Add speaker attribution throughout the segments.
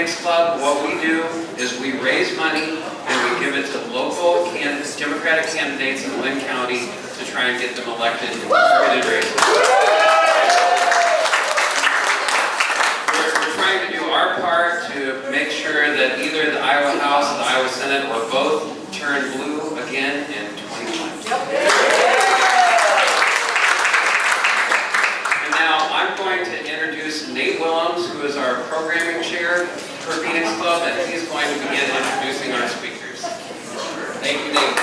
Speaker 1: Phoenix Club, what we do is we raise money and we give it to local candidates, Democratic candidates in Lynn County to try and get them elected in targeted races. We're trying to do our part to make sure that either the Iowa House or the Iowa Senate or both turn blue again in 2020. Now, I'm going to introduce Nate Willems, who is our programming chair for Phoenix Club, and he's going to begin introducing our speakers. Thank you, Nate.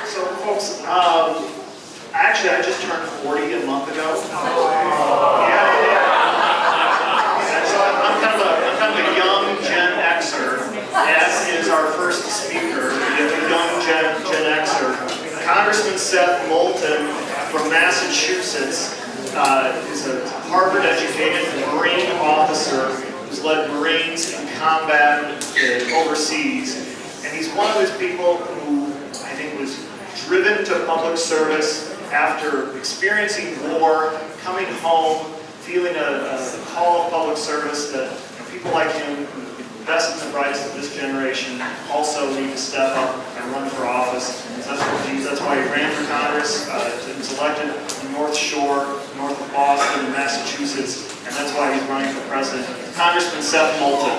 Speaker 2: So, folks, actually, I just turned 40 a month ago. And so I'm kind of a young Gen Xer, as is our first speaker, a young Gen Xer. Congressman Seth Moulton from Massachusetts is a Harvard-educated Marine officer who's led Marines in combat overseas. And he's one of those people who I think was driven to public service after experiencing war, coming home, feeling a call of public service that people like him, the best and the brightest of this generation, also need to step up and run for office. That's why he ran for Congress. He was elected in North Shore, north of Boston, Massachusetts, and that's why he's running for president. Congressman Seth Moulton.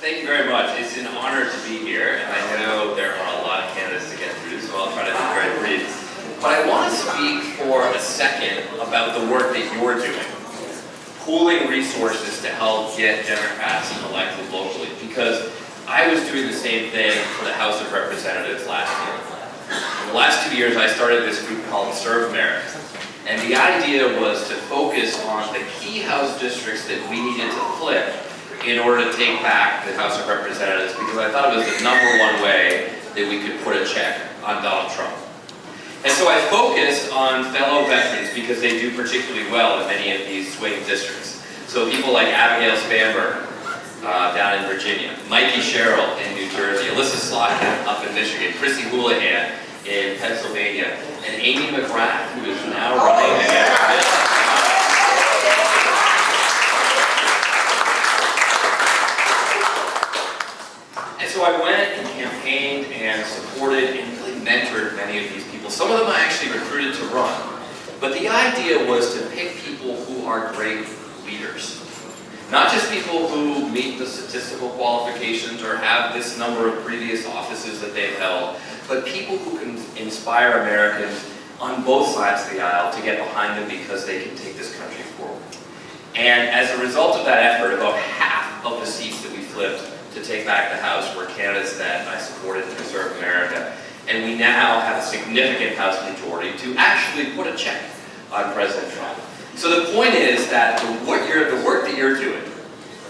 Speaker 3: Thank you very much. It's an honor to be here, and I know there are a lot of candidates to get through, so I'll try to be very brief. But I want to speak for a second about the work that you're doing, pooling resources to help get Democrats elected locally, because I was doing the same thing for the House of Representatives last year. In the last 2 years, I started this group called Serve America, and the idea was to focus on the key House districts that we needed to flip in order to take back the House of Representatives, because I thought it was the #1 way that we could put a check on Donald Trump. And so I focused on fellow veterans because they do particularly well in many of these swing districts. So people like Abigail Spanberg down in Virginia, Mikey Sherrill in New Jersey, Alyssa Slotkin up in Michigan, Chrissy Houlihan in Pennsylvania, and Amy McGrath, who is now running against So I went and campaigned and supported and really mentored many of these people. Some of them I actually recruited to run. But the idea was to pick people who are great leaders. Not just people who meet the statistical qualifications or have this number of previous offices that they've held, but people who can inspire Americans on both sides of the aisle to get behind them because they can take this country forward. And as a result of that effort, about half of the seats that we flipped to take back the House were candidates that I supported to Serve America. And we now have a significant House majority to actually put a check on President Trump. So the point is that the work that you're doing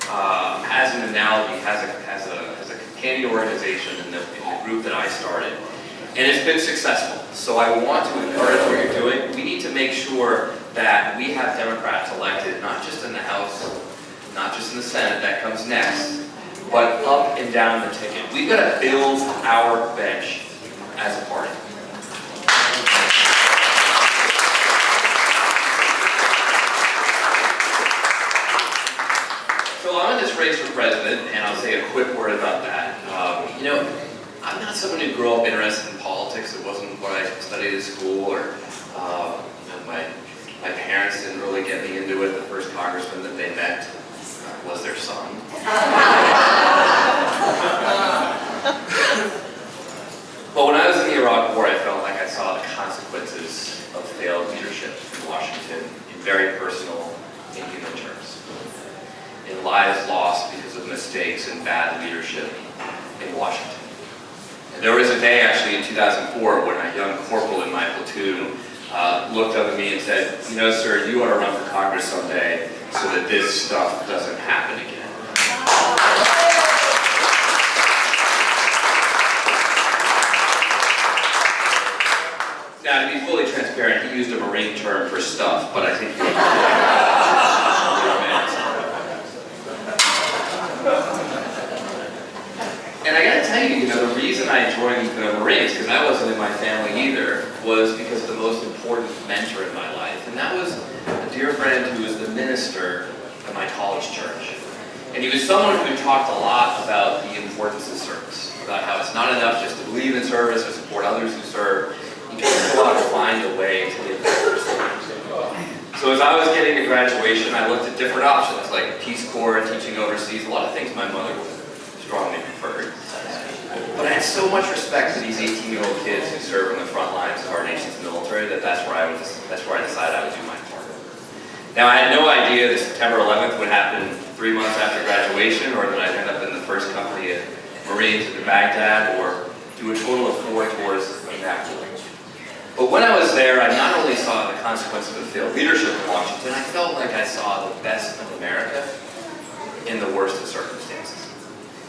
Speaker 3: has an analogy, has a companion organization in the group that I started. And it's been successful. So I want to encourage what you're doing. We need to make sure that we have Democrats elected, not just in the House, not just in the Senate, that comes next, but up and down the ticket. We've got to build our bench as a party. So I'm in this race for president, and I'll say a quick word about that. I'm not someone who grew up interested in politics. It wasn't what I studied at school, or my parents didn't really get me into it. The first congressman that they met was their son. But when I was in the Iraq War, I felt like I saw the consequences of failed leadership in Washington in very personal and human terms. In lives lost because of mistakes and bad leadership in Washington. And there was a day, actually, in 2004, when a young corporal in my platoon looked up at me and said, sir, you ought to run for Congress someday so that this stuff doesn't happen again. Now, to be fully transparent, he used a Marine term for stuff, but I think he friend who was the minister at my college church. And he was someone who talked a lot about the importance of service, about how it's not enough just to believe in service or support others who serve. You just go out and find a way to give back to service. So as I was getting to graduation, I looked at different options like Peace Corps, teaching overseas, a lot of things my mother strongly preferred. But I had so much respect for these 18-year-old kids who serve in the front lines of our nation's military that's where I decided I would do my part. Now, I had no idea that September 11th would happen 3 months after graduation, or that I'd end up in the first company of Marines in Baghdad, or do a total of 4 tours in that war. But when I was there, I not only saw the consequences of failed leadership in Washington, I felt like I saw the best of America in the worst of circumstances.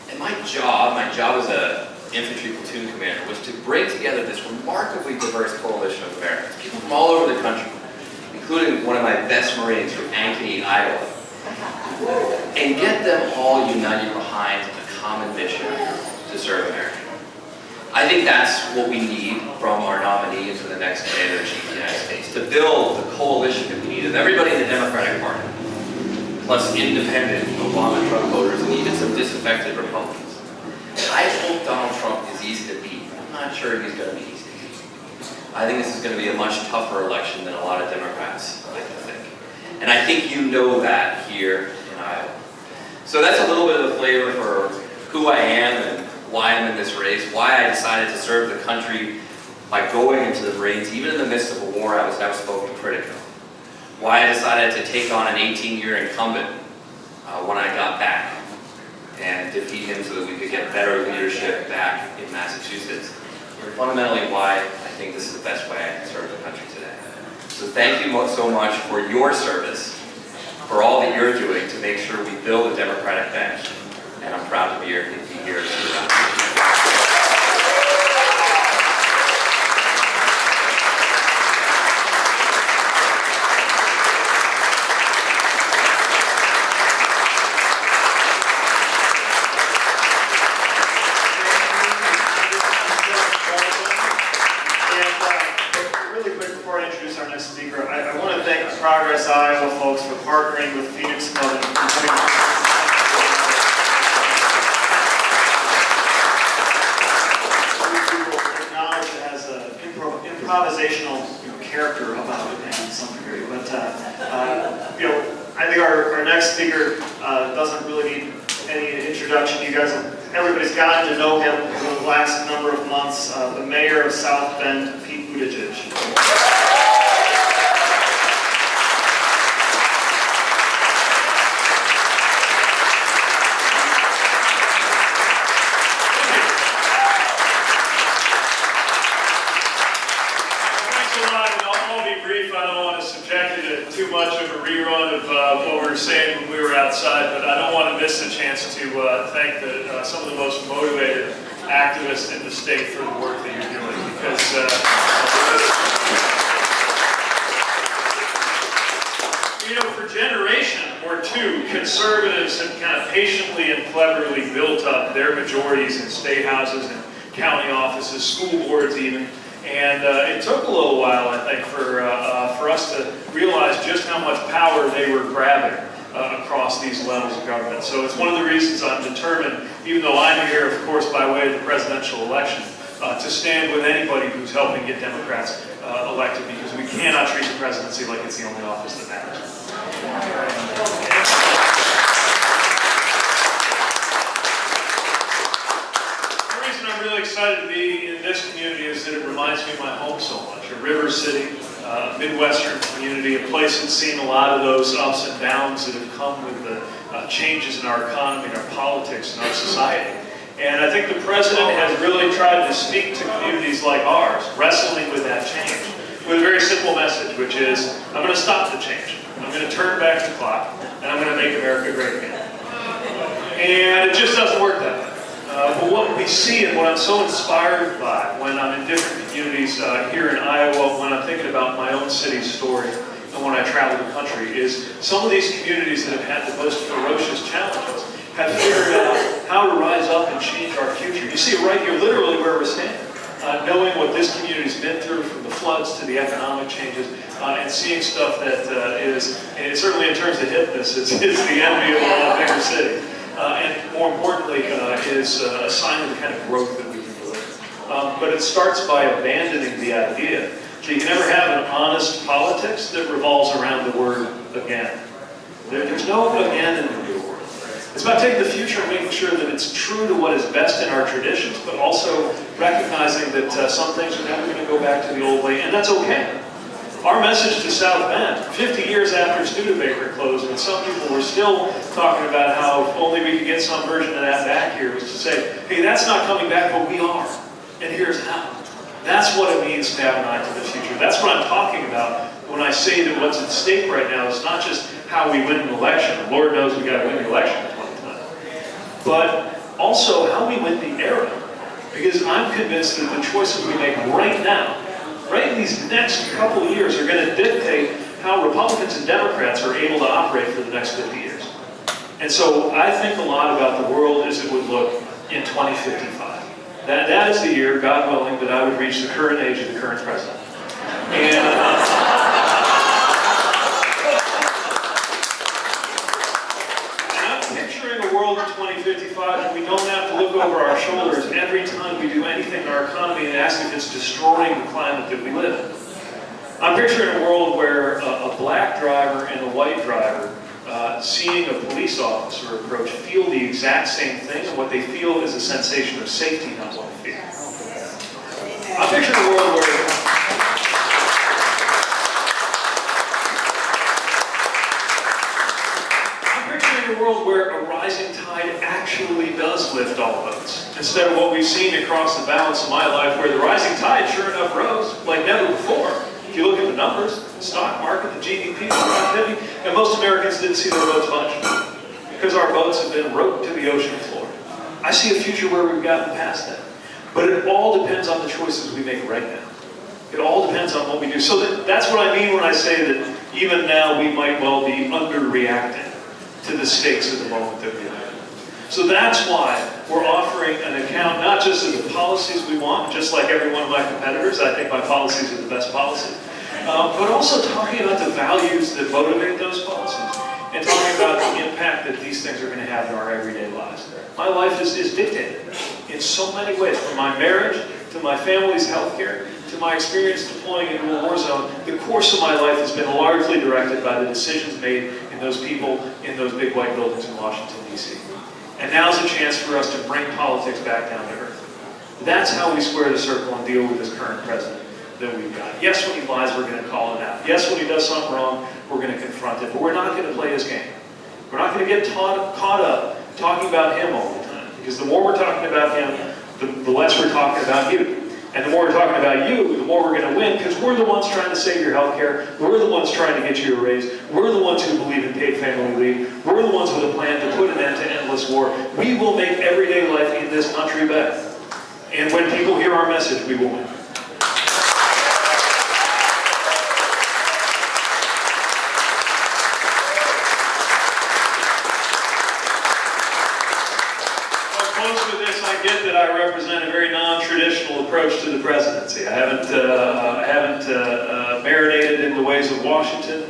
Speaker 3: And my job as an infantry platoon commander was to bring together this remarkably diverse coalition of Americans, people from all over the country, including one of my best Marines from Ankeny, Iowa, and get them all united behind a common mission to serve America. I think that's what we need from our nominee for the next commander-in-chief of the United States, to build the coalition that we need of everybody in the Democratic Party, plus independent Obama Trump voters and even some disaffected Republicans. I hope Donald Trump is easy to beat, but I'm not sure he's going to be easy to beat. I think this is going to be a much tougher election than a lot of Democrats like to think. And I think you know that here in Iowa. So that's a little bit of the flavor for who I am and why I'm in this race, why I decided to serve the country by going into the Marines, even in the midst of a war I was outspoken critic of. Why I decided to take on an 18-year incumbent when I got back and defeat him so that we could get better leadership back in Massachusetts. And fundamentally why I think this is the best way I can serve the country today. So thank you so much for your service, for all that you're doing to make sure we build a Democratic bench. And I'm proud to be here to serve that.
Speaker 2: I want to thank the Progress Iowa folks for partnering with Phoenix Club and putting acknowledge it has an improvisational character about it in some degree. But I think our next speaker doesn't really need any introduction. Everybody's gotten to know him over the last number of months. The mayor of South Bend, Pete Buttigieg.
Speaker 4: Too much of a rerun of what we were saying when we were outside, but I don't want to miss the chance to thank some of the most motivated activists in the state for the work that you're doing, because for a generation or two, conservatives have kind of patiently and cleverly built up their majorities in state houses and county offices, school boards even. And it took a little while, I think, for us to realize just how much power they were grabbing across these levels of government. So it's one of the reasons I'm determined, even though I'm here, of course, by way of the presidential election, to stand with anybody who's helping get Democrats elected, because we cannot treat the presidency like it's the only office that matters. I'm really excited to be in this community is that it reminds me of my home so much. A river city, a Midwestern community, a place that's seen a lot of those ups and downs that have come with the changes in our economy, in our politics, in our society. And I think the president has really tried to speak to communities like ours, wrestling with that change, with a very simple message, which is, I'm going to stop the change. I'm going to turn back the clock, and I'm going to make America great again. And it just doesn't work that way. But what we see and what I'm so inspired by when I'm in different communities here in Iowa, when I'm thinking about my own city's story, and when I travel the country, is some of these communities that have had the most ferocious challenges have figured out how to rise up and change our future. You see it right here, literally where we're standing. knowing what this community's been through, from the floods to the economic changes, and seeing stuff that is, and certainly in terms of hipness, it's the envy of a bigger city. And more importantly, is a sign of the kind of growth that we can deliver. But it starts by abandoning the idea that you can never have an honest politics that revolves around the word again. There's no again in the real world. It's about taking the future and making sure that it's true to what is best in our traditions, but also recognizing that some things are never going to go back to the old way, and that's okay. Our message to South Bend, 50 years after Studebaker closed, when some people were still talking about how if only we could get some version of that back here, was to say, hey, that's not coming back, but we are, and here's how. That's what it means to have an eye to the future. That's what I'm talking about when I say that what's at stake right now is not just how we win an election. Lord knows we got to win the election in 2020. But also how we win the era. Because I'm convinced that the choices we make right now, right in these next couple of years, are going to dictate how Republicans and Democrats are able to operate for the next 50 years. And so I think a lot about the world as it would look in 2055. That is the year, God willing, that I would reach the current age of the current president. And I'm picturing a world in 2055 that we don't have to look over our shoulders every time we do anything in our economy and ask if it's destroying the climate that we live in. I'm picturing a world where a black driver and a white driver seeing a police officer approach feel the exact same thing, and what they feel is a sensation of safety, not what fear. I'm picturing a world where a rising tide actually does lift all boats, instead of what we've seen across the balance of my life, where the rising tide sure enough rose like never before. If you look at the numbers, the stock market, the GDP, the productivity, and most Americans didn't see their boats budge because our boats have been roped to the ocean floor. I see a future where we've gotten past that. But it all depends on the choices we make right now. It all depends on what we do. So that's what I mean when I say that even now we might well be underreacting to the stakes of the moment that we live in. So that's why we're offering an account, not just of the policies we want, just like every one of my competitors. I think my policies are the best policies. But also talking about the values that motivate those policies, and talking about the impact that these things are going to have in our everyday lives. My life is dictated in so many ways, from my marriage, to my family's health care, to my experience deploying into a war zone. The course of my life has been largely directed by the decisions made in those people in those big white buildings in Washington, D.C. And now's a chance for us to bring politics back down to earth. That's how we square the circle and deal with this current president that we've got. Yes, when he lies, we're going to call it out. Yes, when he does something wrong, we're going to confront it. But we're not going to play his game. We're not going to get caught up talking about him all the time. Because the more we're talking about him, the less we're talking about you. And the more we're talking about you, the more we're going to win, because we're the ones trying to save your health care. We're the ones trying to get you a raise. We're the ones who believe in paid family leave. We're the ones with a plan to put an end to endless war. We will make everyday life in this country better. And when people hear our message, we will win. I get that I represent a very non-traditional approach to the presidency. I haven't marinated in the ways of Washington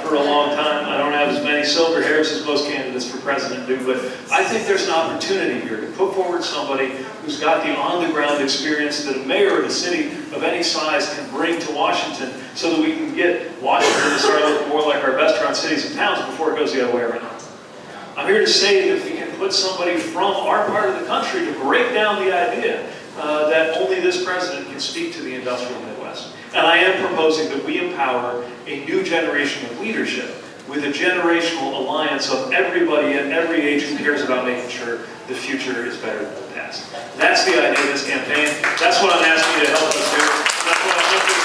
Speaker 4: for a long time. I don't have as many silver hairs as most candidates for president do, but I think there's an opportunity here to put forward somebody who's got the on-the-ground experience that a mayor of a city of any size can bring to Washington, so that we can get Washington to start looking more like our best-run cities and towns before it goes the other way around. I'm here to say that if we can put somebody from our part of the country to break down the idea that only this president can speak to the industrial Midwest. And I am proposing that we empower a new generation of leadership with a generational alliance of everybody at every age who cares about making sure the future is better than the past. That's the idea of this campaign. That's what I'm asking you to help us do. That's what I'm looking to do.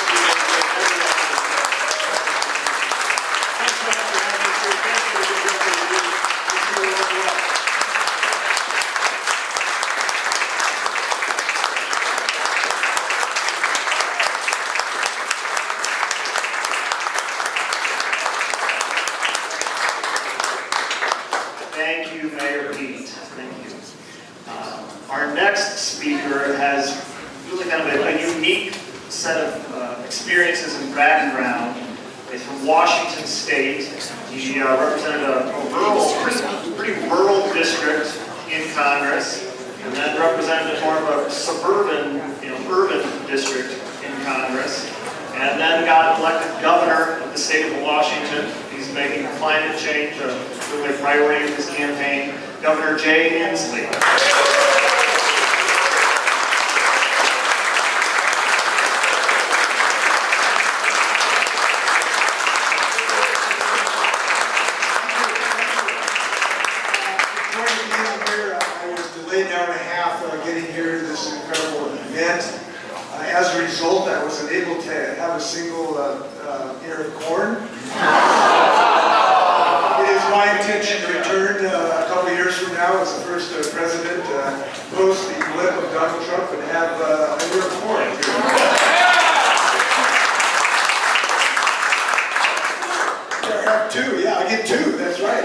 Speaker 2: Thank you, Mayor Pete. Thank you. Our next speaker has really kind of a unique set of experiences and background. He's from Washington State. He represented a pretty rural district in Congress, and then represented more of a suburban, urban district in Congress, and then got elected governor of the state of Washington. He's making climate change really a priority of his campaign. Governor Jay Inslee.
Speaker 5: Getting here to this incredible event. As a result, I wasn't able to have a single ear of corn. It is my intention to return a couple of years from now as the first president, post the blip of Donald Trump, and have a ear of corn. I have two, yeah, I get two, that's right.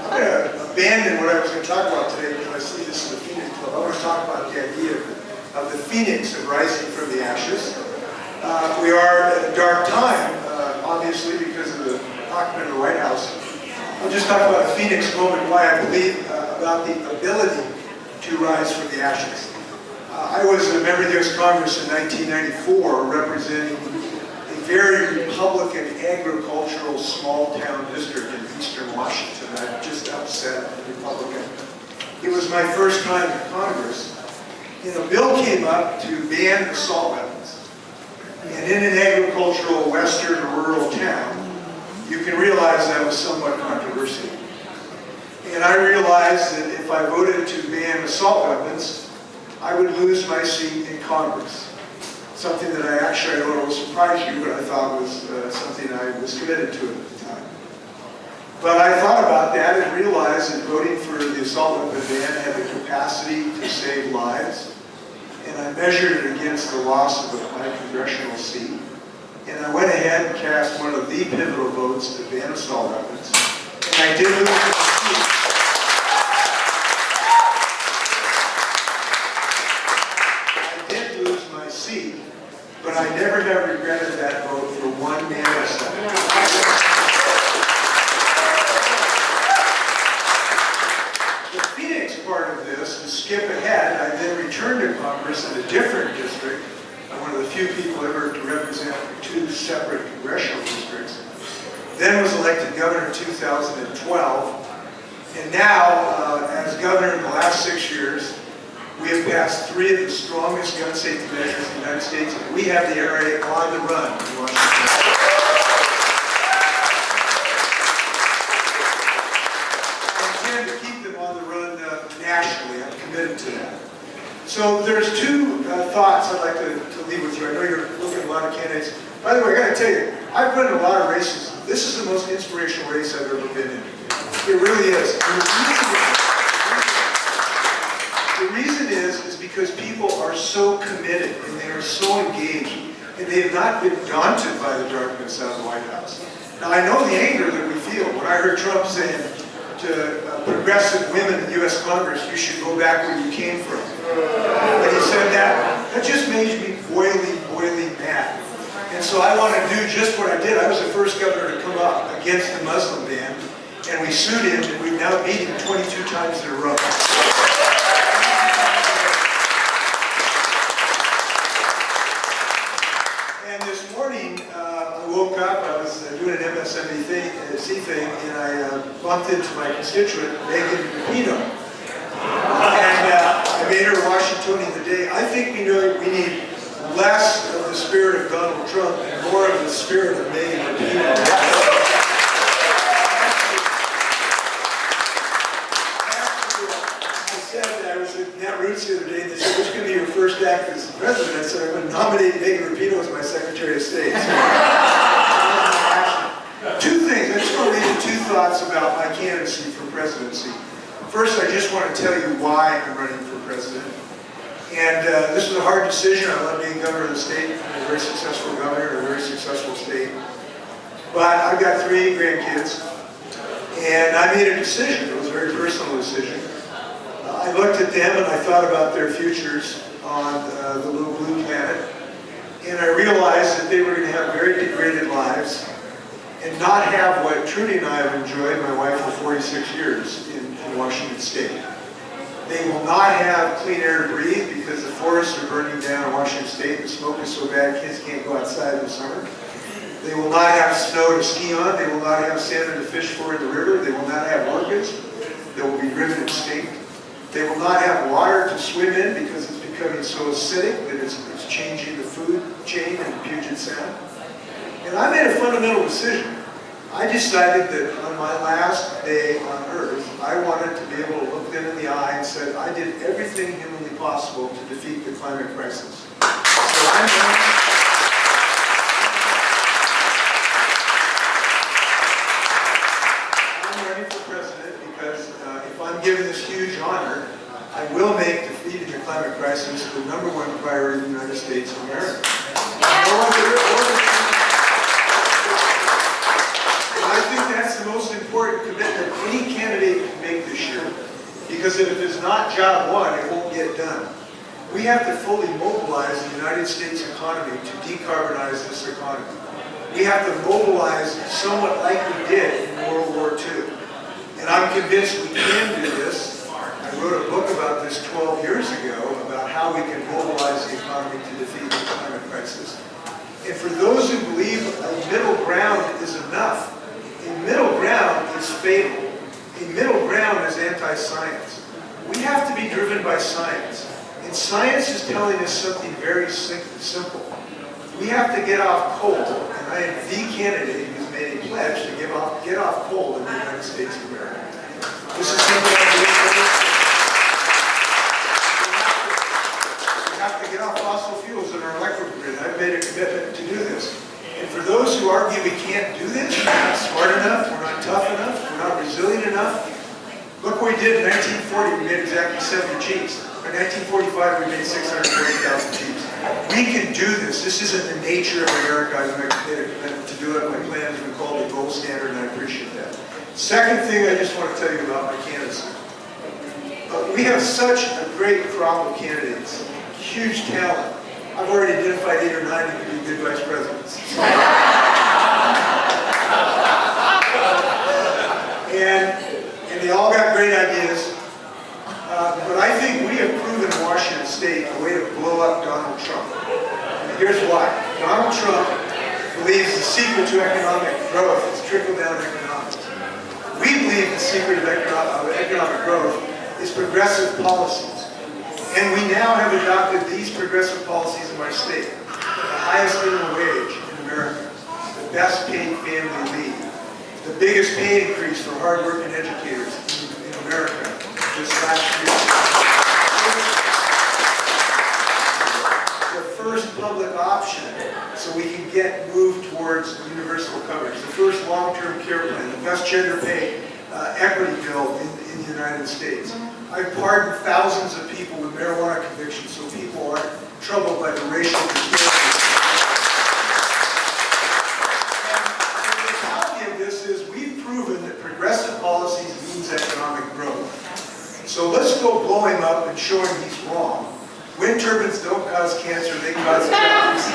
Speaker 5: I'm going to abandon what I was going to talk about today because I see this in the Phoenix Club. I want to talk about the idea of the phoenix of rising from the ashes. We are at a dark time, obviously, because of the occupant of the White House. I'll just talk about a phoenix moment, why I believe about the ability to rise from the ashes. I was a member of the U.S. Congress in 1994, representing a very Republican agricultural small-town district in eastern Washington. I just upset a Republican. It was my first time in Congress, and a bill came up to ban assault weapons. And in an agricultural western rural town, you can realize that was somewhat controversial. And I realized that if I voted to ban assault weapons, I would lose my seat in Congress. Something that I don't know will surprise you, but I thought was something I was committed to at the time. But I thought about that and realized that voting for the assault weapon ban had the capacity to save lives. And I measured it against the loss of my congressional seat. And I went ahead and cast one of the pivotal votes to ban assault weapons. And I did lose my seat. But I never have regretted that vote for 1 nanosecond. The Phoenix part of this, to skip ahead, I then returned to Congress in a different district. I'm one of the few people ever to represent 2 separate congressional districts. Then was elected governor in 2012. And now, as governor in the last 6 years, we have passed 3 of the strongest gun safety measures in the United States, and we have the NRA on the run in Washington. I intend to keep them on the run nationally. I'm committed to that. So there's 2 thoughts I'd like to leave with you. I know you're looking at a lot of candidates. By the way, I got to tell you, I've run in a lot of races. This is the most inspirational race I've ever been in. It really is. The reason is because people are so committed and they are so engaged, and they have not been daunted by the darkness out of the White House. Now, I know the anger that we feel. When I heard Trump saying to progressive women in the U.S. Congress, you should go back where you came from. When he said that just made me boiling mad. And so I want to do just what I did. I was the first governor to come up against the Muslim ban, and we sued him, and we've now beat him 22 times in a row. I woke up, I was doing an MSNBC thing, and I bumped into my constituent, Megan Rapinoe. And I made her Washingtonian today. I think we need less of the spirit of Donald Trump and more of the spirit of Megan Rapinoe. I was at Nat Roots the other day, and they said, "What's going to be your first act as president?" I said, "I'm going to nominate Megan Rapinoe as my Secretary of State." 2 things. I just want to leave you 2 thoughts about my candidacy for presidency. First, I just want to tell you why I'm running for president. And this was a hard decision. I love being governor of the state. I'm a very successful governor in a very successful state. But I've got 3 grandkids, and I made a decision. It was a very personal decision. I looked at them and I thought about their futures. on the little blue planet. And I realized that they were going to have very degraded lives and not have what Trudy and I have enjoyed, my wife, for 46 years in Washington State. They will not have clean air to breathe because the forests are burning down in Washington State. The smoke is so bad kids can't go outside in the summer. They will not have snow to ski on. They will not have salmon to fish for in the river. They will not have orchids. They will be driven extinct. They will not have water to swim in because it's becoming so acidic that it's changing the food chain in Puget Sound. And I made a fundamental decision. I decided that on my last day on Earth, I wanted to be able to look them in the eye and said, I did everything humanly possible to defeat the climate crisis. So I'm running for president because if I'm given this huge honor, I will make defeating the climate crisis the #1 priority in the United States of America. I think that's the most important commitment any candidate can make this year. Because if it's not job one, it won't get done. We have to fully mobilize the United States economy to decarbonize this economy. We have to mobilize somewhat like we did in World War II. And I'm convinced we can do this. I wrote a book about this 12 years ago, about how we can mobilize the economy to defeat the climate crisis. And for those who believe a middle ground is enough, a middle ground is fatal. A middle ground is anti-science. We have to be driven by science. And science is telling us something very simple. We have to get off coal, and I am the candidate who's made a pledge to get off coal in the United States of America. This is something I believe in. We have to get off fossil fuels in our electrical grid. I've made a commitment to do this. And for those who argue we can't do this, we're not smart enough, we're not tough enough, we're not resilient enough, look what we did in 1940, we made exactly 70 Jeeps. In 1945, we made 640,000 Jeeps. We can do this. This isn't the nature of America. I've made a commitment to do it. My plan has been called the gold standard, and I appreciate that. Second thing I just want to tell you about my candidacy. We have such a great crop of candidates, huge talent. I've already identified 8 or 9 who could be good vice presidents. and they all got great ideas. But I think we have proven in Washington State a way to blow up Donald Trump. And here's why. Donald Trump believes the secret to economic growth is trickle-down economics. We believe the secret of economic growth is progressive policies. And we now have adopted these progressive policies in my state. The highest minimum wage in America, the best paid family leave, the biggest pay increase for hard-working educators in America just last year. The first public option so we can get moved towards universal coverage. The first long-term care plan, the best gender pay equity bill in the United States. I've pardoned thousands of people with marijuana convictions so people aren't troubled by the racial disparities. And the reality of this is we've proven that progressive policies means economic growth. So let's go blow him up and show him he's wrong. Wind turbines don't cause cancer, they cause jobs.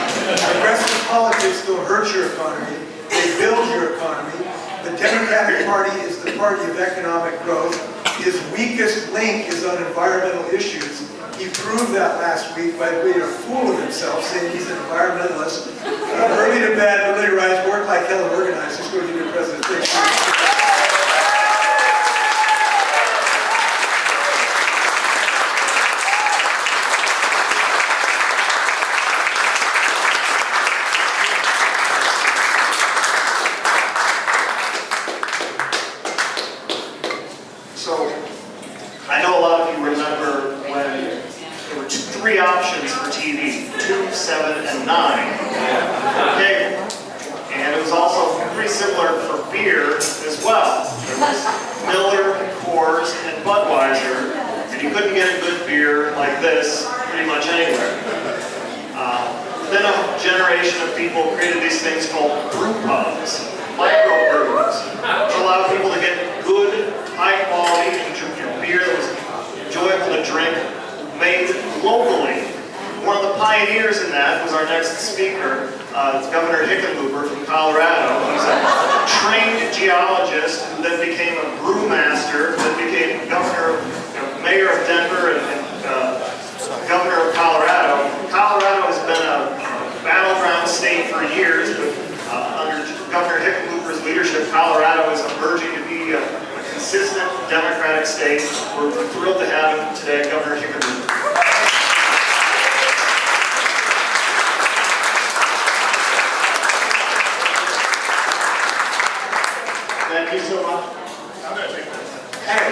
Speaker 5: Progressive politics don't hurt your economy, they build your economy. The Democratic Party is the party of economic growth. His weakest link is on environmental issues. He proved that last week by being a fool of himself, saying he's an environmentalist. Early to bed, early to rise, work like hell and organize. Let's go to your president. Thank you.
Speaker 2: I know a lot of you remember when there were 3 options for TV, 2, 7, and 9. Okay, and it was also pretty similar for beer as well. There was Miller, Coors, and Budweiser, and you couldn't get a good beer like this pretty much anywhere. Then a generation of people created these things called brew pubs, microbrews, which allowed people to get good, high quality beer that was enjoyable to drink, made locally. pioneers in that was our next speaker, Governor Hickenlooper from Colorado. He's a trained geologist who then became a brewmaster, then became governor, mayor of Denver, and governor of Colorado. Colorado has been a battleground state for years, but under Governor Hickenlooper's leadership, Colorado is emerging to be a consistent Democratic state. We're thrilled to have him today, Governor Hickenlooper.
Speaker 5: Thank you so much.
Speaker 2: I'm going to take this.
Speaker 5: Hey.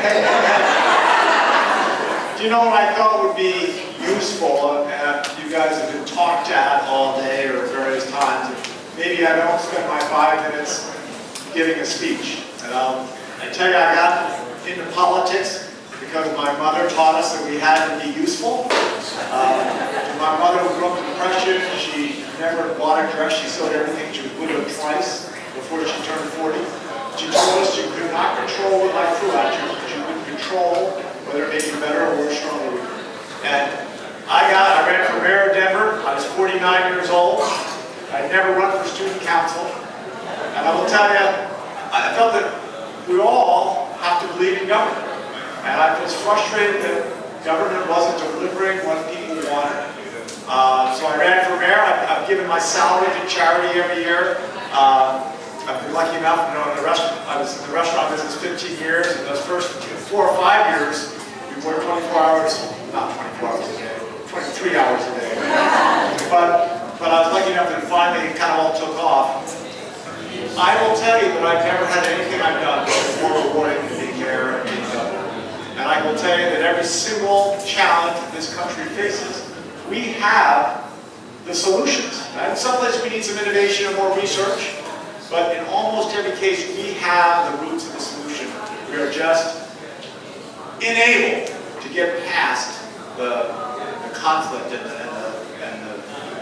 Speaker 5: Do you know what I thought would be useful, and you guys have been talked at all day or various times, maybe I don't spend my 5 minutes giving a speech. And I tell you, I got into politics because my mother taught us that we had to be useful. My mother grew up in the Depression. She never bought a dress. She sewed everything. She was widowed twice before she turned 40. She told us you could not control what life threw at you, but you could control whether it made you better or worse, stronger or weaker. And I ran for mayor of Denver. I was 49 years old. I'd never run for student council. And I will tell you, I felt that we all have to believe in government. And I was frustrated that government wasn't delivering what people wanted. So I ran for mayor. I've given my salary to charity every year. I've been lucky enough, in the restaurant. I was in the restaurant business 15 years, and those first 4 or 5 years, we worked 24 hours, not 24 hours a day, 23 hours a day. But I was lucky enough that finally it kind of all took off. I will tell you that I've never had anything I've done more rewarding than being mayor and being governor. And I will tell you that every single challenge that this country faces, we have the solutions. And in some places we need some innovation and more research. But in almost every case, we have the roots of the solution. We are just unable to get past the conflict and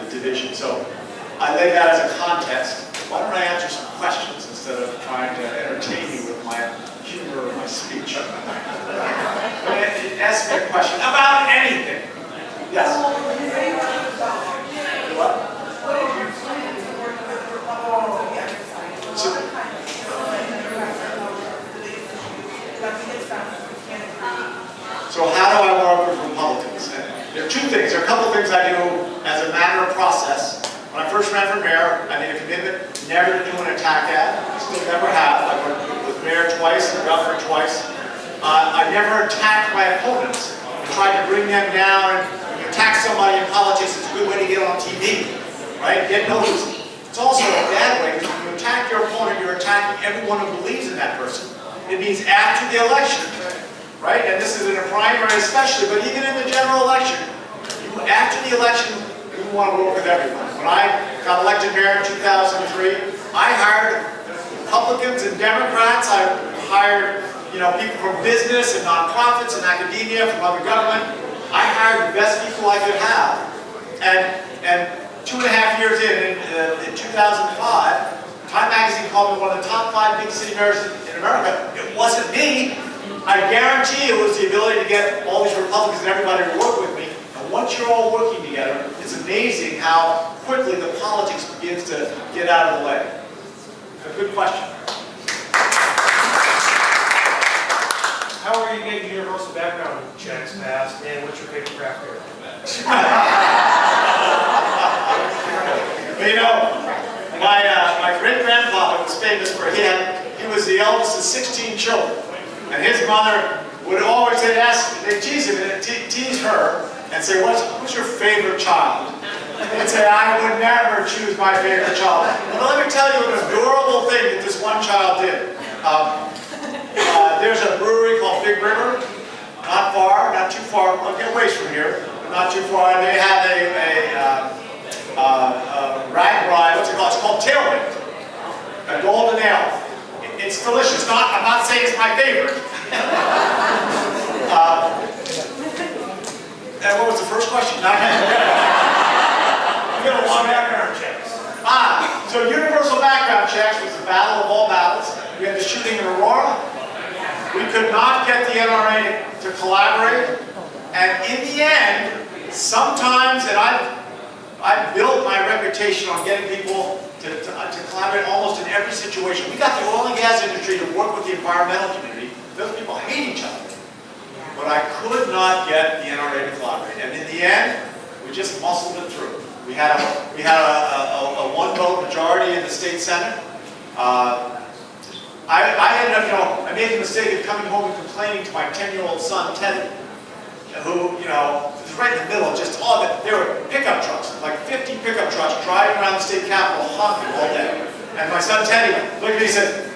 Speaker 5: the division. So I lay that as a context. Why don't I answer some questions instead of trying to entertain you with my humor or my speech? Ask me a question about anything. Yes? What? So how do I work with Republicans? There are 2 things. There are a couple of things I do as a matter of process. When I first ran for mayor, I made a commitment never to do an attack ad. I still never have. I worked with mayor twice and governor twice. I never attacked my opponents. I tried to bring them down. And when you attack somebody in politics, it's a good way to get on TV, right? Get noticed. It's also a bad way, because when you attack your opponent, you're attacking everyone who believes in that person. It means after the election, right? And this is in a primary especially, but even in the general election, after the election, you want to work with everyone. When I got elected mayor in 2003, I hired Republicans and Democrats. I hired people from business and nonprofits and academia, from other government. I hired the best people I could have. And 2.5 years in 2005, Time Magazine called me one of the top 5 big city mayors in America. It wasn't me. I guarantee it was the ability to get all these Republicans and everybody to work with me. And once you're all working together, it's amazing how quickly the politics begins to get out of the way. A good question.
Speaker 6: How are you getting universal background checks passed, and what's your favorite craft beer?
Speaker 5: My great-grandfather was famous for he was the eldest of 16 children. And his mother would always they'd tease him and tease her and say, what's your favorite child? And he'd say, I would never choose my favorite child. But let me tell you an adorable thing that this one child did. There's a brewery called Big River, not too far, I'll get ways from here, but not too far. And they have a rag rye, what's it called? It's called Tailwind, a golden ale. It's delicious. I'm not saying it's my favorite. And what was the first question? You got a lot of background checks. So universal background checks was the battle of all battles. We had the shooting in Aurora. We could not get the NRA to collaborate. And in the end, sometimes, and
Speaker 7: I built my reputation on getting people to collaborate almost in every situation. We got the oil and gas industry to work with the environmental community. Those people hate each other. But I could not get the NRA to collaborate. And in the end, we just muscled it through. We had a one-vote majority in the state Senate. I ended up, I made the mistake of coming home and complaining to my 10-year-old son, Teddy, who, was right in the middle of just all that. There were pickup trucks, like 50 pickup trucks driving around the state capitol honking all day. And my son, Teddy, looked at me and said,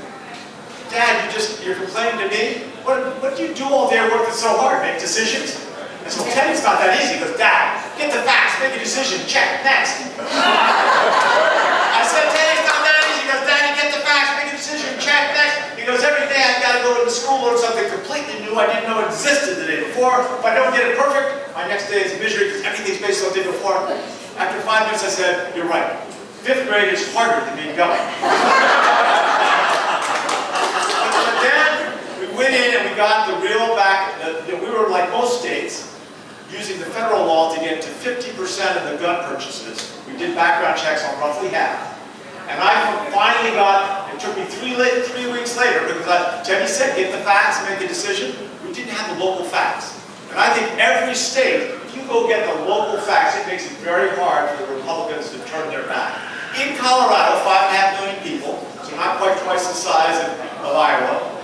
Speaker 7: Dad, you're complaining to me? What do you do all day working so hard? Make decisions? I said, well, Teddy's not that easy. He goes, Dad, get the facts, make a decision, check, next. I said, Teddy's not that easy. He goes, Daddy, get the facts, make a decision, check, next. He goes, every day I've got to go to school, learn something completely new I didn't know existed the day before. If I don't get it perfect, my next day is misery because everything's based on the day before. After 5 minutes, I said, you're right. 5th grade is harder than being going. But then we went in and we got the real back. We were like most states, using the federal law to get to 50% of the gun purchases. We did background checks on roughly half. And I finally got, it took me 3 weeks later, because Teddy said, get the facts, make a decision. We didn't have the local facts. And I think every state, if you go get the local facts, it makes it very hard for the Republicans to turn their back. In Colorado, 5.5 million people, so not quite twice the size of Iowa.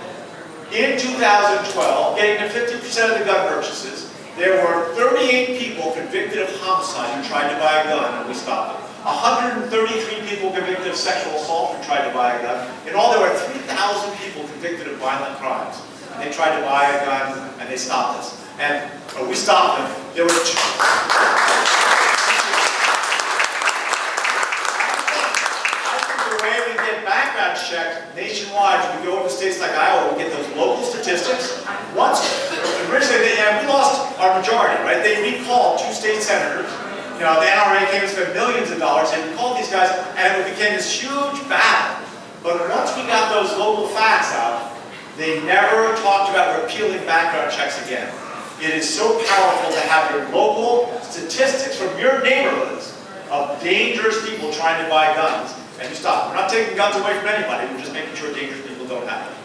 Speaker 7: In 2012, getting to 50% of the gun purchases, there were 38 people convicted of homicide who tried to buy a gun, and we stopped them. 133 people convicted of sexual assault who tried to buy a gun. In all, there were 3,000 people convicted of violent crimes. And they tried to buy a gun, and they stopped us. And we stopped them. There were background check nationwide. We go into states like Iowa, we get those local statistics. Originally, we lost our majority, right? They recalled 2 state senators. The NRA came and spent millions of dollars. They recalled these guys, and it became this huge battle. But once we got those local facts out, they never talked about repealing background checks again. It is so powerful to have your local statistics from your neighborhoods of dangerous people trying to buy guns. And you stop. We're not taking guns away from anybody. We're just making sure dangerous people don't have them.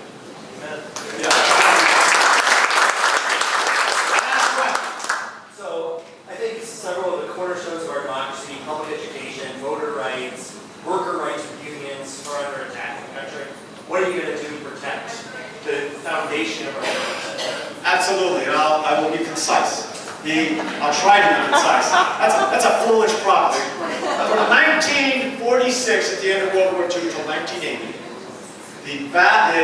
Speaker 7: Yeah.
Speaker 8: So I think several of the cornerstones of our democracy, public education, voter rights, worker rights with unions are under attack in the country. What are you going to do to protect the foundation of our democracy?
Speaker 7: Absolutely, and I will be concise. I'll try to be concise. That's a foolish promise. From 1946, at the end of World War II, until 1980,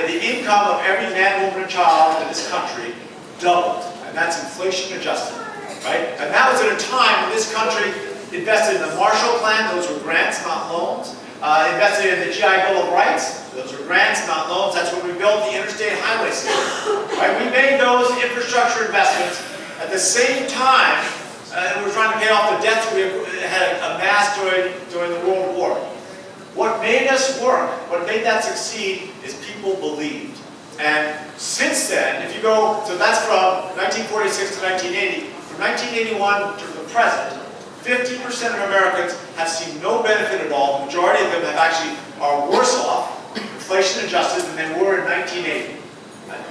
Speaker 7: the income of every man, woman, and child in this country doubled, and that's inflation adjusted, right? And that was at a time when this country invested in the Marshall Plan; those were grants, not loans. Invested in the GI Bill of Rights; those were grants, not loans. That's when we built the interstate highway system. Right? We made those infrastructure investments. At the same time, we were trying to pay off the debts we had amassed during the World War. What made us work, what made that succeed, is people believed. And since then, if you go, so that's from 1946 to 1980. From 1981 to the present, 50% of Americans have seen no benefit at all. The majority of them are worse off, inflation adjusted, than they were in 1980.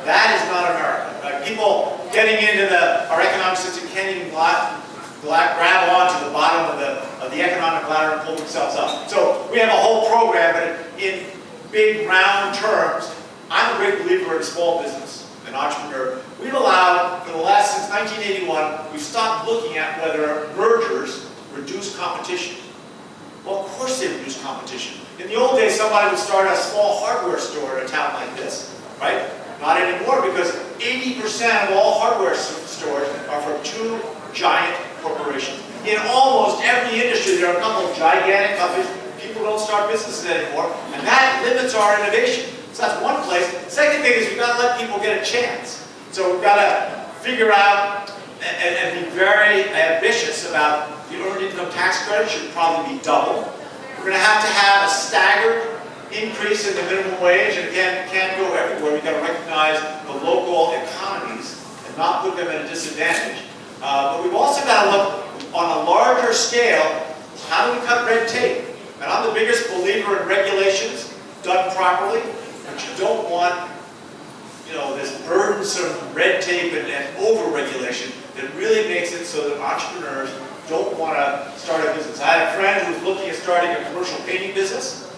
Speaker 7: That is not America. People getting into our economic system can't even grab onto the bottom of the economic ladder and pull themselves up. So we have a whole program, but in big round terms, I'm a great believer in small business, an entrepreneur. We've allowed, for the last, since 1981, we've stopped looking at whether mergers reduce competition. Well, of course they reduce competition. In the old days, somebody would start a small hardware store in a town like this, right? Not anymore, because 80% of all hardware stores are from 2 giant corporations. In almost every industry, there are a couple of gigantic companies. People don't start businesses anymore, and that limits our innovation. So that's one place. The second thing is we've got to let people get a chance. So we've got to figure out and be very ambitious about the earned income tax credit should probably be double. We're going to have a staggered increase in the minimum wage, and again, can't go everywhere. We've got to recognize the local economies and not put them at a disadvantage. But we've also got to look on a larger scale. how do we cut red tape? And I'm the biggest believer in regulations done properly, but you don't want, this burdensome red tape and over-regulation that really makes it so that entrepreneurs don't want to start a business. I had a friend who was looking at starting a commercial painting business,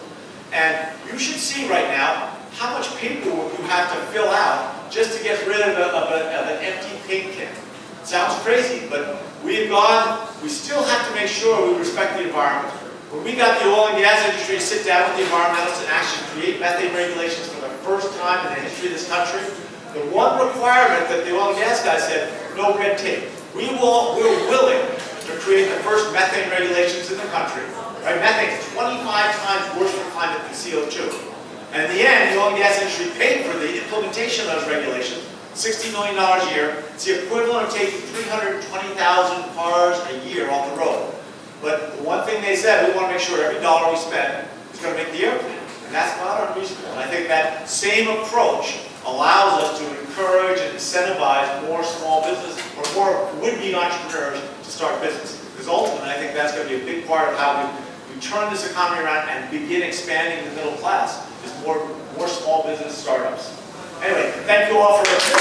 Speaker 7: and you should see right now how much paperwork you have to fill out just to get rid of an empty paint can. Sounds crazy, but we still have to make sure we respect the environment. When we got the oil and gas industry to sit down with the environmentalists and actually create methane regulations for the first time in the history of this country, the one requirement that the oil and gas guys said, no red tape. We're willing to create the first methane regulations in the country. Right? Methane is 25 times worse for climate than CO2. And in the end, the oil and gas industry paid for the implementation of those regulations, $60 million a year. It's the equivalent of taking 320,000 cars a year off the road. But the one thing they said, we want to make sure every dollar we spend is going to make the airplane. And that's not unreasonable. And I think that same approach allows us to encourage and incentivize more small business or more would-be entrepreneurs to start business. Because ultimately, I think that's going to be a big part of how we turn this economy around and begin expanding the middle class, is more small business startups. Anyway, thank you all for listening.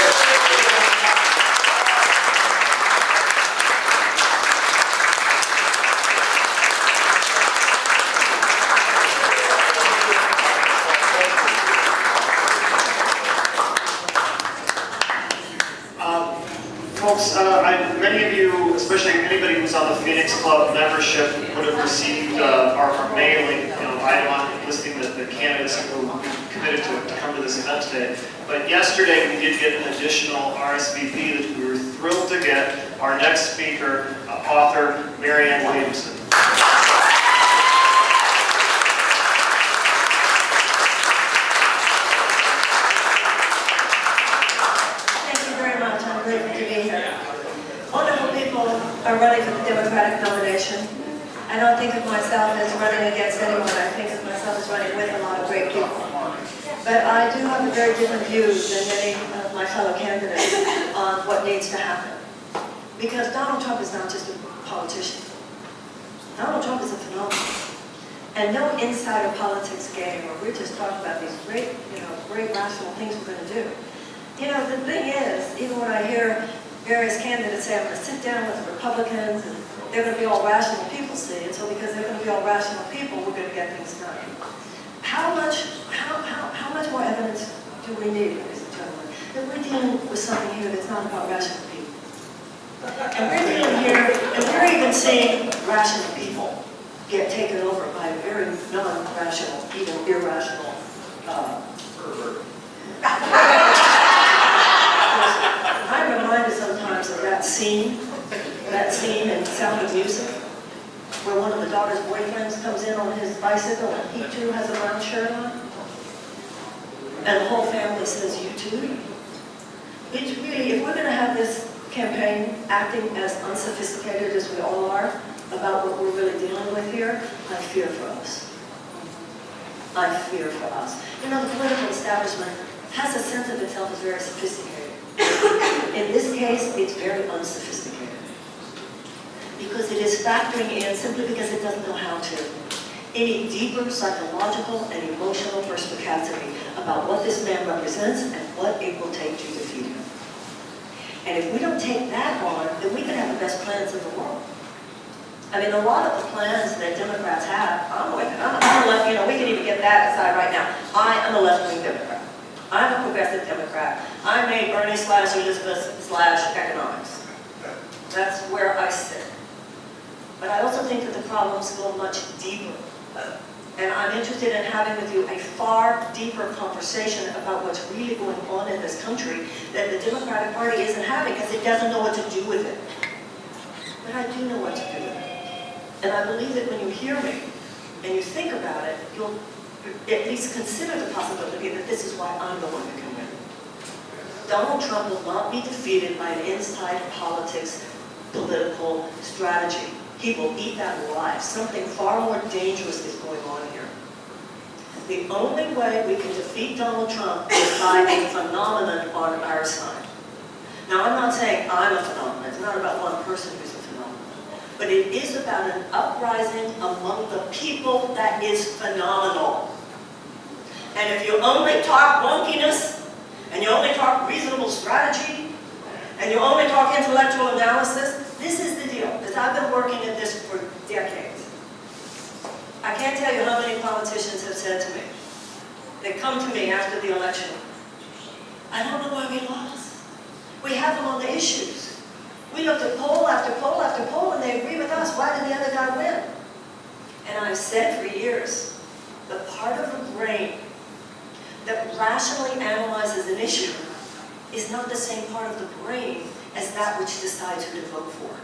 Speaker 2: Folks, many of you, especially anybody who's on the Phoenix Club membership, would have received our mailing, item listing the candidates who committed to come to this event today. But yesterday we did get an additional RSVP that we were thrilled to get our next speaker, author Marianne Williamson.
Speaker 9: Wonderful people are running for the Democratic nomination. I don't think of myself as running against anyone. I think of myself as running with a lot of great people. But I do have a very different views than many of my fellow candidates on what needs to happen. Because Donald Trump is not just a politician. Donald Trump is a phenomenon. And no insider politics game where we're just talking about these great, great rational things we're going to do. The thing is, even when I hear various candidates say, I'm going to sit down with the Republicans, and they're going to be all rational people, see, and so because they're going to be all rational people, we're going to get things done. How much more evidence do we need, ladies and gentlemen, that we're dealing with something here that's not about rational people? And we're dealing here, and we're even seeing rational people get taken over by very non-rational, even irrational I'm reminded sometimes of that scene in Sound of Music, where one of the daughter's boyfriends comes in on his bicycle and he too has a brown shirt on. And the whole family says, you too? It's really, if we're going to have this campaign acting as unsophisticated as we all are about what we're really dealing with here, I fear for us. I fear for us. The political establishment has a sense of itself as very sophisticated. In this case, it's very unsophisticated. Because it is factoring in, simply because it doesn't know how to, any deeper psychological and emotional perspicacity about what this man represents and what it will take to defeat him. And if we don't take that on, then we can have the best plans in the world. I mean, a lot of the plans that Democrats have, I'm a left, we can even get that aside right now. I am a left-wing Democrat. I'm a progressive Democrat. I'm a Bernie / Elizabeth / economics. That's where I sit. But I also think that the problems go much deeper. And I'm interested in having with you a far deeper conversation about what's really going on in this country that the Democratic Party isn't having because it doesn't know what to do with it. But I do know what to do with it. And I believe that when you hear me and you think about it, you'll at least consider the possibility that this is why I'm the one who can win. Donald Trump will not be defeated by an inside politics political strategy. He will eat that alive. Something far more dangerous is going on here. The only way we can defeat Donald Trump is by a phenomenon on our side. Now, I'm not saying I'm a phenomenon. It's not about one person who's a phenomenon. But but it is about an uprising among the people that is phenomenal. And if you only talk wonkiness, and you only talk reasonable strategy, and you only talk intellectual analysis, this is the deal, because I've been working at this for decades. I can't tell you how many politicians have said to me, they come to me after the election, I don't know why we lost. We have them on the issues. We looked at poll after poll after poll, and they agree with us. Why did the other guy win? And I've said for years, the part of the brain that rationally analyzes an issue is not the same part of the brain as that which decides who to vote for.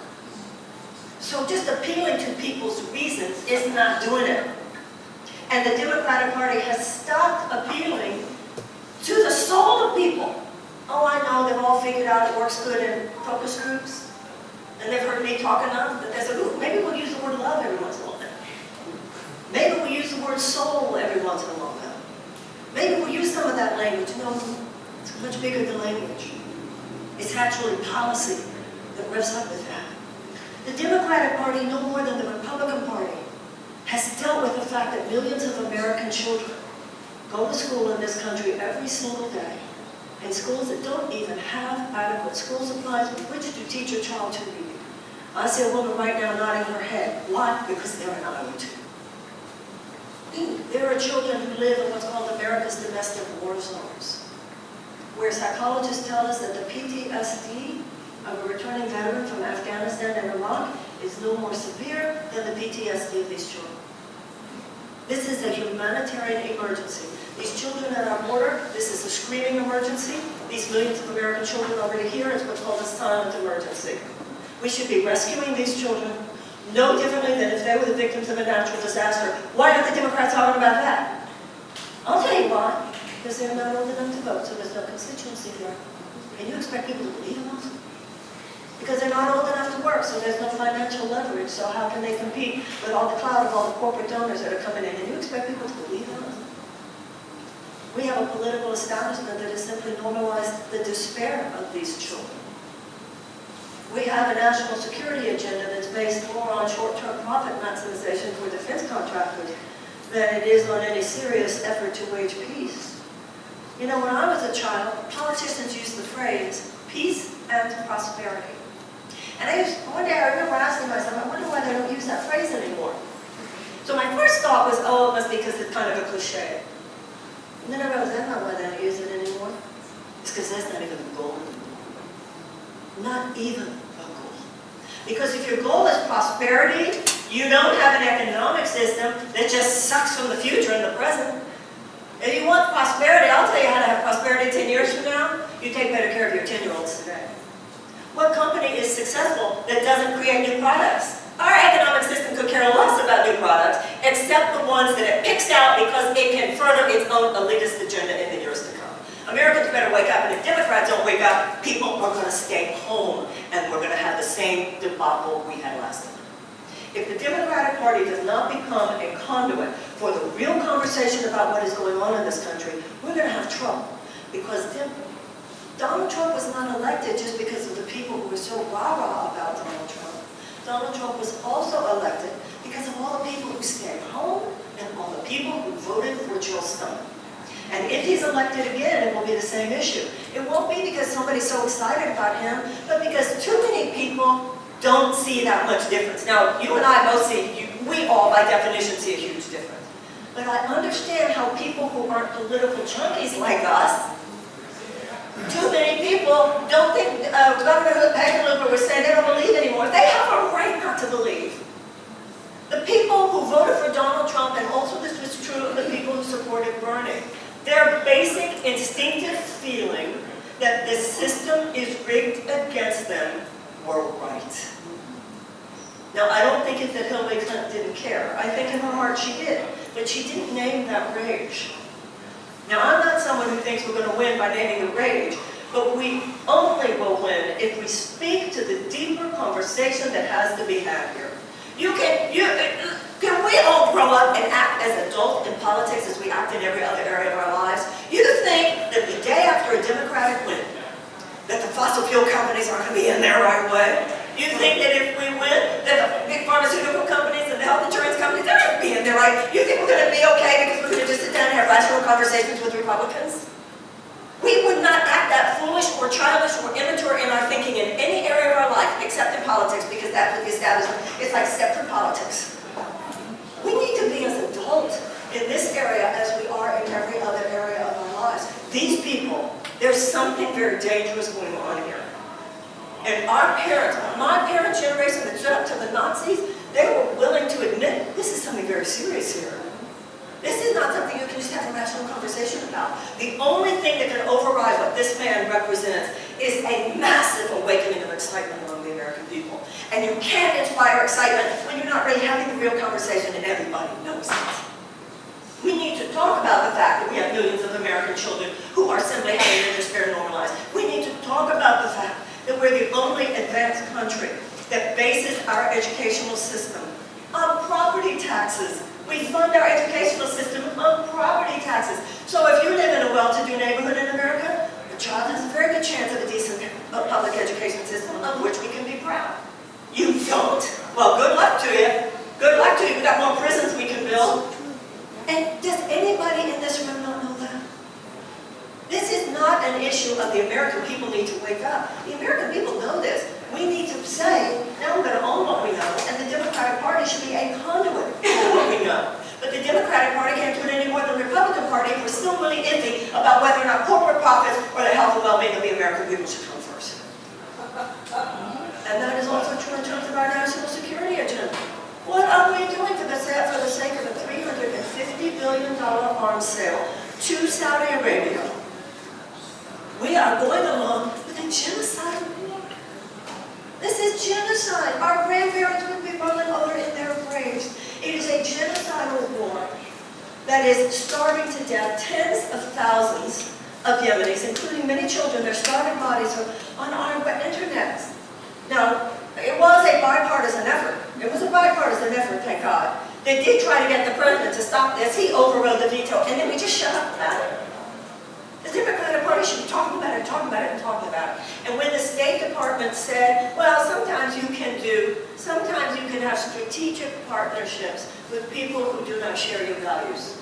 Speaker 9: So just appealing to people's reasons is not doing it. And the Democratic Party has stopped appealing to the soul of people. Oh, I know, they've all figured out it works good in focus groups. And they've heard me talk enough that they said, ooh, maybe we'll use the word love every once in a while. Maybe we'll use the word soul every once in a while. Maybe we'll use some of that language. No, it's much bigger than language. It's actually policy that revs up with that. The Democratic Party, no more than the Republican Party, has dealt with the fact that millions of American children go to school in this country every single day in schools that don't even have adequate school supplies with which to teach a child to read. I see a woman right now nodding her head. Why? Because they're not able to. There are children who live in what's called America's domestic war zones, where psychologists tell us that the PTSD of a returning veteran from Afghanistan and Iraq is no more severe than the PTSD of these children. This is a humanitarian emergency. These children at our border, this is a screaming emergency. These millions of American children already here is what's called a silent emergency. We should be rescuing these children no differently than if they were the victims of a natural disaster. Why aren't the Democrats talking about that? I'll tell you why. Because they're not old enough to vote, so there's no constituency here. And you expect people to believe in us? Because they're not old enough to work, so there's no financial leverage. So how can they compete with all the clout of all the corporate donors that are coming in? And you expect people to believe in us? We have a political establishment that has simply normalized the despair of these children. We have a national security agenda that's based more on short-term profit maximization for defense contractors than it is on any serious effort to wage peace. You know, when I was a child, politicians used the phrase, peace and prosperity. And one day I remember asking myself, I wonder why they don't use that phrase anymore. So my first thought was, oh, it must be because it's kind of a cliche. And then I realized that's not why they don't use it anymore. It's because that's not even the goal anymore. Not even a goal. Because if your goal is prosperity, you don't have an economic system that just sucks from the future and the present. If you want prosperity, I'll tell you how to have prosperity 10 years from now. You take better care of your 10-year-olds today. What company is successful that doesn't create new products? Our economic system could care less about new products, except the ones that it picks out because it can further its own elitist agenda in the years to come. Americans better wake up, and if Democrats don't wake up, people are going to stay home, and we're going to have the same debacle we had last time. If the Democratic Party does not become a conduit for the real conversation about what is going on in this country, we're going to have trouble. Because Donald Trump was not elected just because of the people who were so rah-rah about Donald Trump. Donald Trump was also elected because of all the people who stayed home and all the people who voted for Jill Stein. And if he's elected again, it will be the same issue. It won't be because somebody's so excited about him, but because too many people don't see that much difference. Now, you and I both see, we all by definition see a huge difference. But I understand how people who aren't political junkies like us, too many people don't think, Governor Hickenlooper was saying they don't believe anymore. They have a right not to believe. The people who voted for Donald Trump, and also this was true of the people who supported Bernie, their basic instinctive feeling that the system is rigged against them were right. Now, I don't think it's that Hillary Clinton didn't care. I think in her heart she did, but she didn't name that rage. Now, I'm not someone who thinks we're going to win by naming the rage, but we only will win if we speak to the deeper conversation that has to be had here. Can we all grow up and act as adults in politics as we act in every other area of our lives? You think that the day after a Democratic win, that the fossil fuel companies aren't going to be in there right away? You think that if we win, that the big pharmaceutical companies and the health insurance companies, they're going to be in there like, you think we're going to be okay because we're going to just sit down and have rational conversations with Republicans? We would not act that foolish or childish or immature in our thinking in any area of our life except in politics, because that's what the establishment, it's like step for politics. We need to be as adults in this area as we are in every other area of our lives. These people, there's something very dangerous going on here. And our parents, my parents' generation that stood up to the Nazis, they were willing to admit this is something very serious here. This is not something you can just have a rational conversation about. The only thing that can override what this man represents is a massive awakening of excitement among the American people. And you can't inspire excitement when you're not really having the real conversation and everybody knows it. We need to talk about the fact that we have millions of American children who are simply having their despair normalized. We need to talk about the fact that we're the only advanced country that bases our educational system on property taxes. We fund our educational system on property taxes. So if you live in a well-to-do neighborhood in America, your child has a very good chance of a decent public education system of which we can be proud. You don't? Well, good luck to you. Good luck to you. We've got more prisons we can build. And does anybody in this room not know that? This is not an issue of the American people need to wake up. The American people know this. We need to say, now we're going to own what we know, and the Democratic Party should be a conduit for what we know. But the Democratic Party can't do it any more than the Republican Party if we're still really iffy about whether or not corporate profits or the health and well-being of the American people should come first. And that is also true in terms of our national security agenda. What are we doing for the sake of a $350 billion arms sale to Saudi Arabia? We are going along with a genocide war. This is genocide. Our grandparents would be rolling over in their graves. It is a genocidal war that is starving to death tens of thousands of Yemenis, including many children. Their starving bodies are on our internet. Now, it was a bipartisan effort. It was a bipartisan effort, thank God. They did try to get the president to stop this. He overrode the veto, and then we just shut up about it. The Democratic Party should be talking about it, talking about it, and talking about it. And when the State Department said, well, sometimes you can have strategic partnerships with people who do not share your values.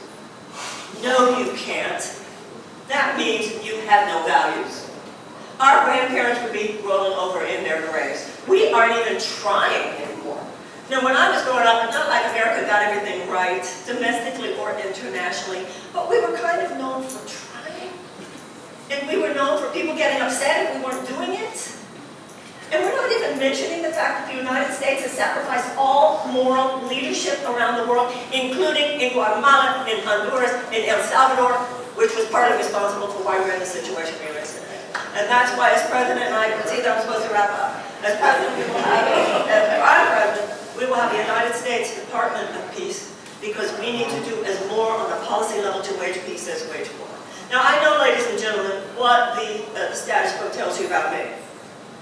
Speaker 9: No, you can't. That means you have no values. Our grandparents would be rolling over in their graves. We aren't even trying anymore. Now, when I was growing up, it's not like America got everything right, domestically or internationally, but we were kind of known for trying. And we were known for people getting upset if we weren't doing it. And we're not even mentioning the fact that the United States has sacrificed all moral leadership around the world, including in Guatemala, in Honduras, in El Salvador, which was partly responsible for why we're in the situation we're in today. And that's why, as president, and I can see that I'm supposed to wrap up, as president, we will have, as prime president, we will have the United States Department of Peace, because we need to do as more on a policy level to wage peace as wage war. Now, I know, ladies and gentlemen, what the status quo tells you about me.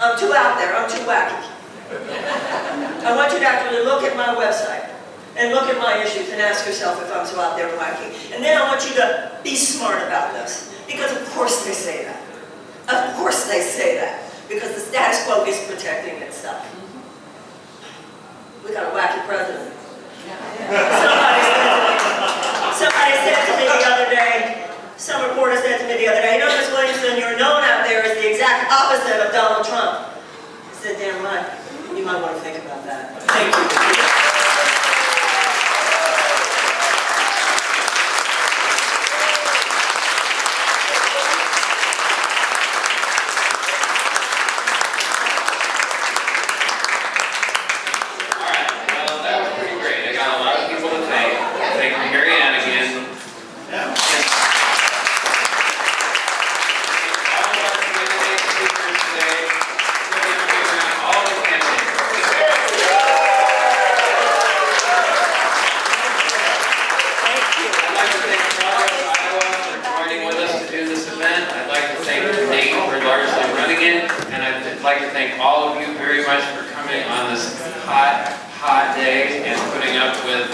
Speaker 9: I'm too out there, I'm too wacky. I want you to actually look at my website and look at my issues and ask yourself if I'm too out there and wacky. And then I want you to be smart about this, because of course they say that. Of course they say that, because the status quo is protecting itself. We got a wacky president. Somebody said to me the other day, some reporter said to me the other day, you know, Ms. Williamson, you're known out there as the exact opposite of Donald Trump. I said, damn right. You might want to think about that. Thank you.
Speaker 1: I'd like to thank all of you very much for coming on this hot day and putting up with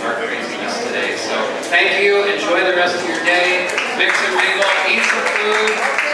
Speaker 1: our craziness today. So thank you. Enjoy the rest of your day. Mix and mingle. Eat some food.